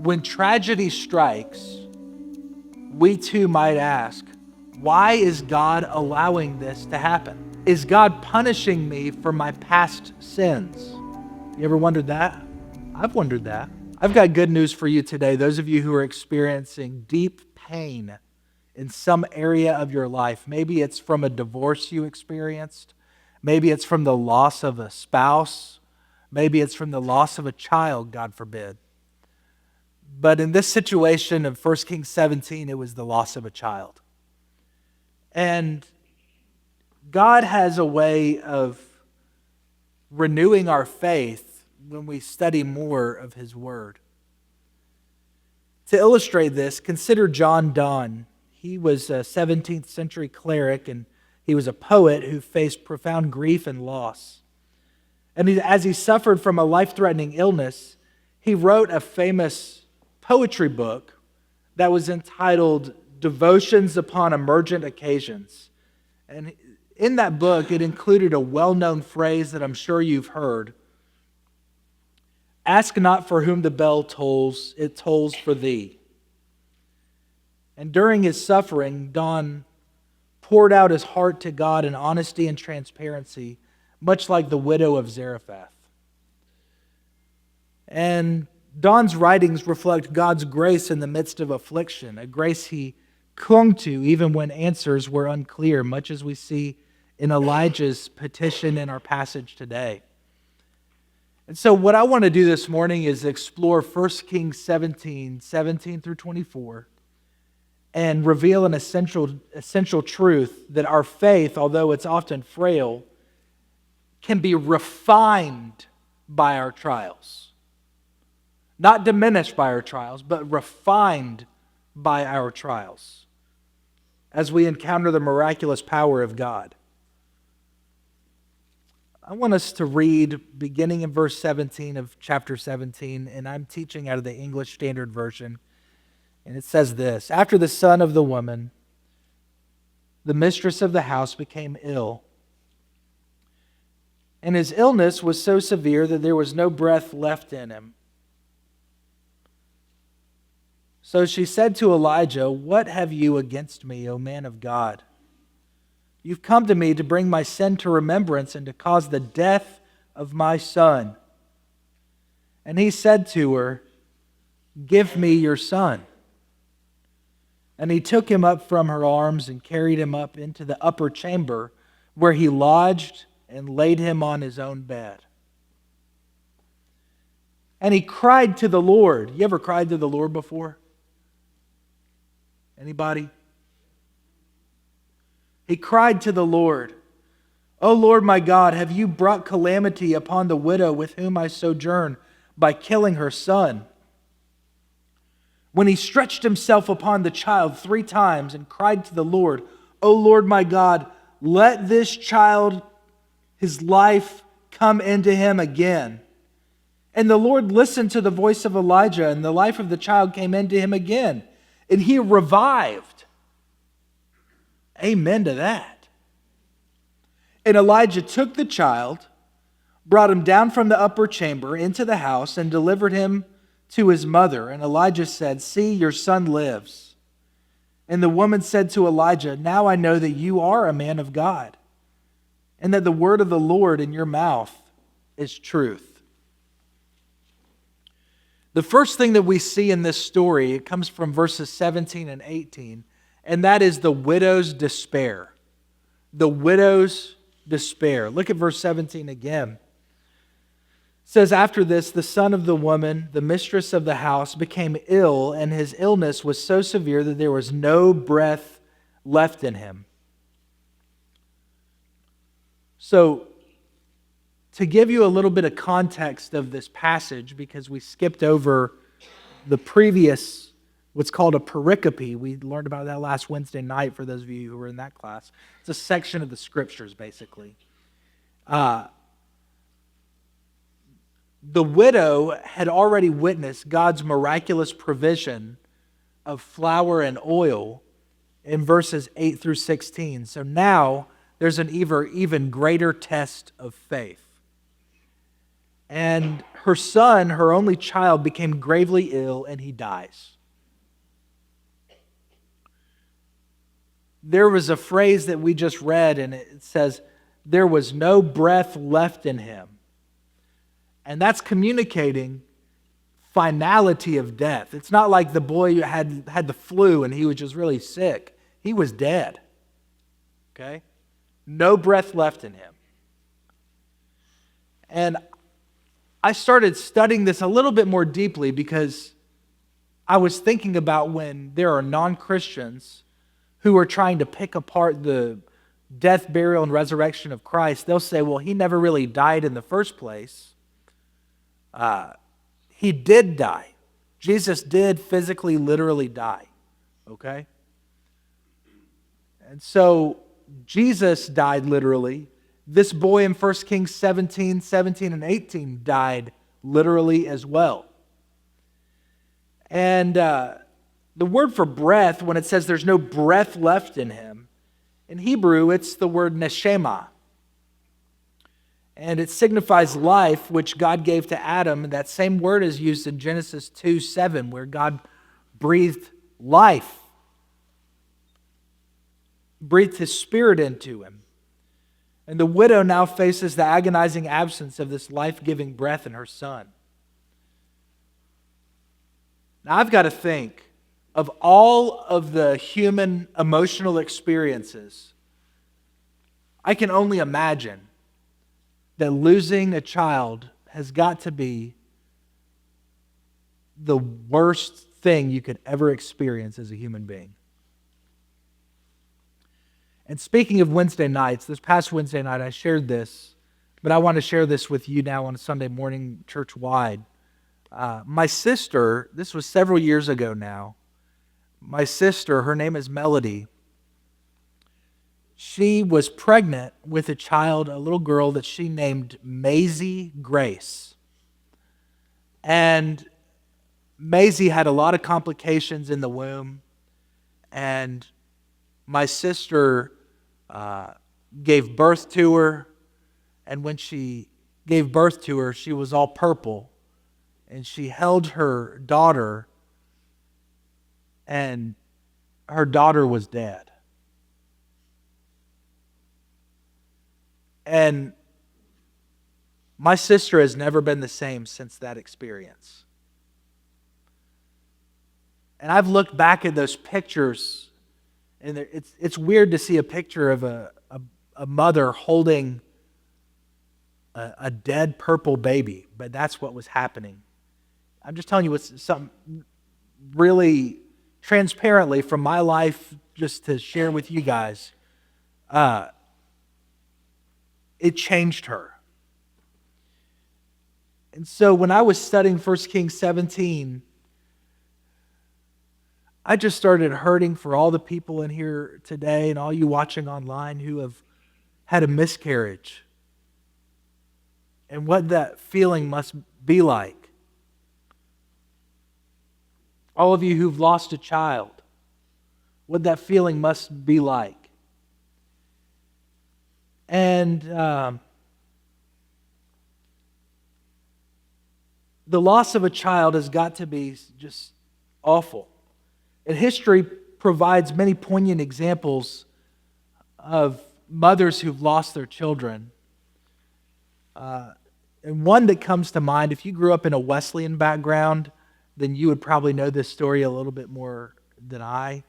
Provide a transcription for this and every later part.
when tragedy strikes, we too might ask, why is God allowing this to happen? Is God punishing me for my past sins? You ever wondered that? I've wondered that. I've got good news for you today. Those of you who are experiencing deep pain in some area of your life, maybe it's from a divorce you experienced, maybe it's from the loss of a spouse, maybe it's from the loss of a child, God forbid. But in this situation of 1 Kings 17, it was the loss of a child. And God has a way of renewing our faith when we study more of His Word. To illustrate this, consider John Donne. He was a 17th century cleric, and he was a poet who faced profound grief and loss. And as he suffered from a life-threatening illness, he wrote a famous poetry book that was entitled Devotions Upon Emergent Occasions. And in that book, it included a well-known phrase that I'm sure you've heard. Ask not for whom the bell tolls, it tolls for thee. And during his suffering, Donne poured out his heart to God in honesty and transparency, much like the widow of Zarephath. And Donne's writings reflect God's grace in the midst of affliction, a grace he clung to even when answers were unclear, much as we see in Elijah's petition in our passage today. And so what I want to do this morning is explore 1 Kings 17 through 24, and reveal an essential truth that our faith, although it's often frail, can be refined by our trials. Not diminished by our trials, but refined by our trials as we encounter the miraculous power of God. I want us to read beginning in verse 17 of chapter 17, and I'm teaching out of the English Standard Version. And it says this: After the son of the woman, the mistress of the house, became ill. And his illness was so severe that there was no breath left in him. So she said to Elijah, "What have you against me, O man of God? You've come to me to bring my sin to remembrance and to cause the death of my son." And he said to her, "Give me your son." And he took him up from her arms and carried him up into the upper chamber, where he lodged and laid him on his own bed. And he cried to the Lord. You ever cried to the Lord before? Anybody? He cried to the Lord, "O Lord my God, have you brought calamity upon the widow with whom I sojourn by killing her son?" When he stretched himself upon the child 3 times and cried to the Lord, "O Lord my God, let this child, his life, come into him again." And the Lord listened to the voice of Elijah, and the life of the child came into him again, and he revived. Amen to that. And Elijah took the child, brought him down from the upper chamber into the house, and delivered him to his mother. And Elijah said, "See, your son lives." And the woman said to Elijah, "Now I know that you are a man of God, and that the word of the Lord in your mouth is truth." The first thing that we see in this story, it comes from verses 17 and 18, and that is the widow's despair. The widow's despair. Look at verse 17 again. It says, "After this, the son of the woman, the mistress of the house, became ill, and his illness was so severe that there was no breath left in him." So, to give you a little bit of context of this passage, because we skipped over the previous, what's called a pericope. We learned about that last Wednesday night for those of you who were in that class. It's a section of the scriptures, basically. The widow had already witnessed God's miraculous provision of flour and oil in verses 8 through 16. So now there's an even greater test of faith. And her son, her only child, became gravely ill and he dies. There was a phrase that we just read, and it says, there was no breath left in him. And that's communicating finality of death. It's not like the boy had the flu and he was just really sick. He was dead. Okay? No breath left in him. And I started studying this a little bit more deeply because I was thinking about when there are non-Christians who are trying to pick apart the death, burial, and resurrection of Christ. They'll say, well, he never really died in the first place. He did die. Jesus did physically, literally die. Okay? And so Jesus died literally. This boy in 1 Kings 17, and 18 died literally as well. And the word for breath, when it says there's no breath left in him, in Hebrew it's the word neshama. And it signifies life, which God gave to Adam. That same word is used in Genesis 2:7, where God breathed life, breathed His Spirit into him. And the widow now faces the agonizing absence of this life-giving breath in her son. Now I've got to think of all of the human emotional experiences. I can only imagine that losing a child has got to be the worst thing you could ever experience as a human being. And speaking of Wednesday nights, this past Wednesday night I shared this, but I want to share this with you now on a Sunday morning church-wide. My sister, this was several years ago now, my sister, her name is Melody, she was pregnant with a child, a little girl that she named Maisie Grace. And Maisie had a lot of complications in the womb, and my sister gave birth to her, and when she gave birth to her, she was all purple, and she held her daughter, and her daughter was dead. And my sister has never been the same since that experience. And I've looked back at those pictures, and it's weird to see a picture of a mother holding a dead purple baby, but that's what was happening. I'm just telling you what's something really transparently from my life, just to share with you guys. It changed her. And so when I was studying 1 Kings 17, I just started hurting for all the people in here today and all you watching online who have had a miscarriage and what that feeling must be like. All of you who've lost a child, what that feeling must be like. And the loss of a child has got to be just awful. And history provides many poignant examples of mothers who've lost their children. And one that comes to mind, if you grew up in a Wesleyan background, then you would probably know this story a little bit more than I.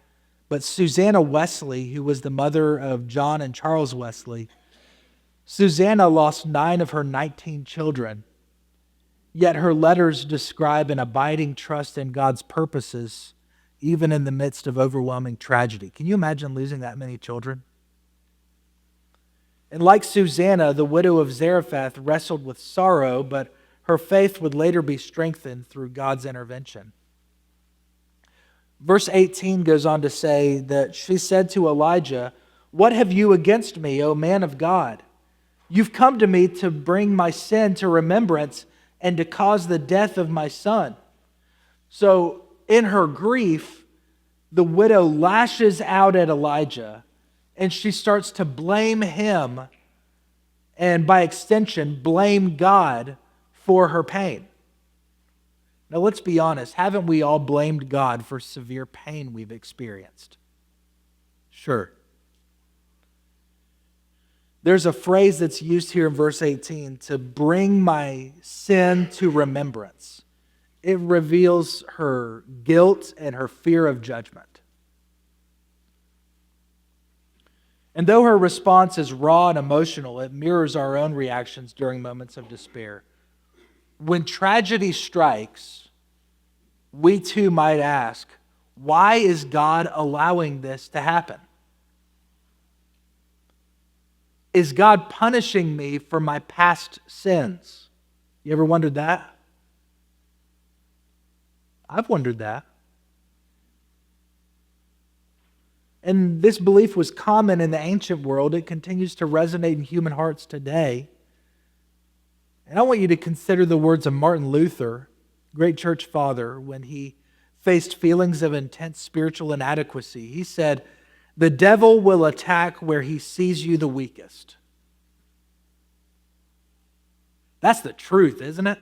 But Susanna Wesley, who was the mother of John and Charles Wesley, Susanna lost 9 of her 19 children, yet her letters describe an abiding trust in God's purposes, even in the midst of overwhelming tragedy. Can you imagine losing that many children? And like Susanna, the widow of Zarephath wrestled with sorrow, but her faith would later be strengthened through God's intervention. Verse 18 goes on to say that she said to Elijah, "What have you against me, O man of God? You've come to me to bring my sin to remembrance and to cause the death of my son." So in her grief, the widow lashes out at Elijah and she starts to blame him and by extension blame God for her pain. Now, let's be honest. Haven't we all blamed God for severe pain we've experienced? Sure. There's a phrase that's used here in verse 18, to bring my sin to remembrance. It reveals her guilt and her fear of judgment. And though her response is raw and emotional, it mirrors our own reactions during moments of despair. When tragedy strikes, we too might ask, why is God allowing this to happen? Is God punishing me for my past sins? You ever wondered that? I've wondered that. And this belief was common in the ancient world. It continues to resonate in human hearts today. And I want you to consider the words of Martin Luther, great church father, when he faced feelings of intense spiritual inadequacy. He said, "The devil will attack where he sees you the weakest." That's the truth, isn't it?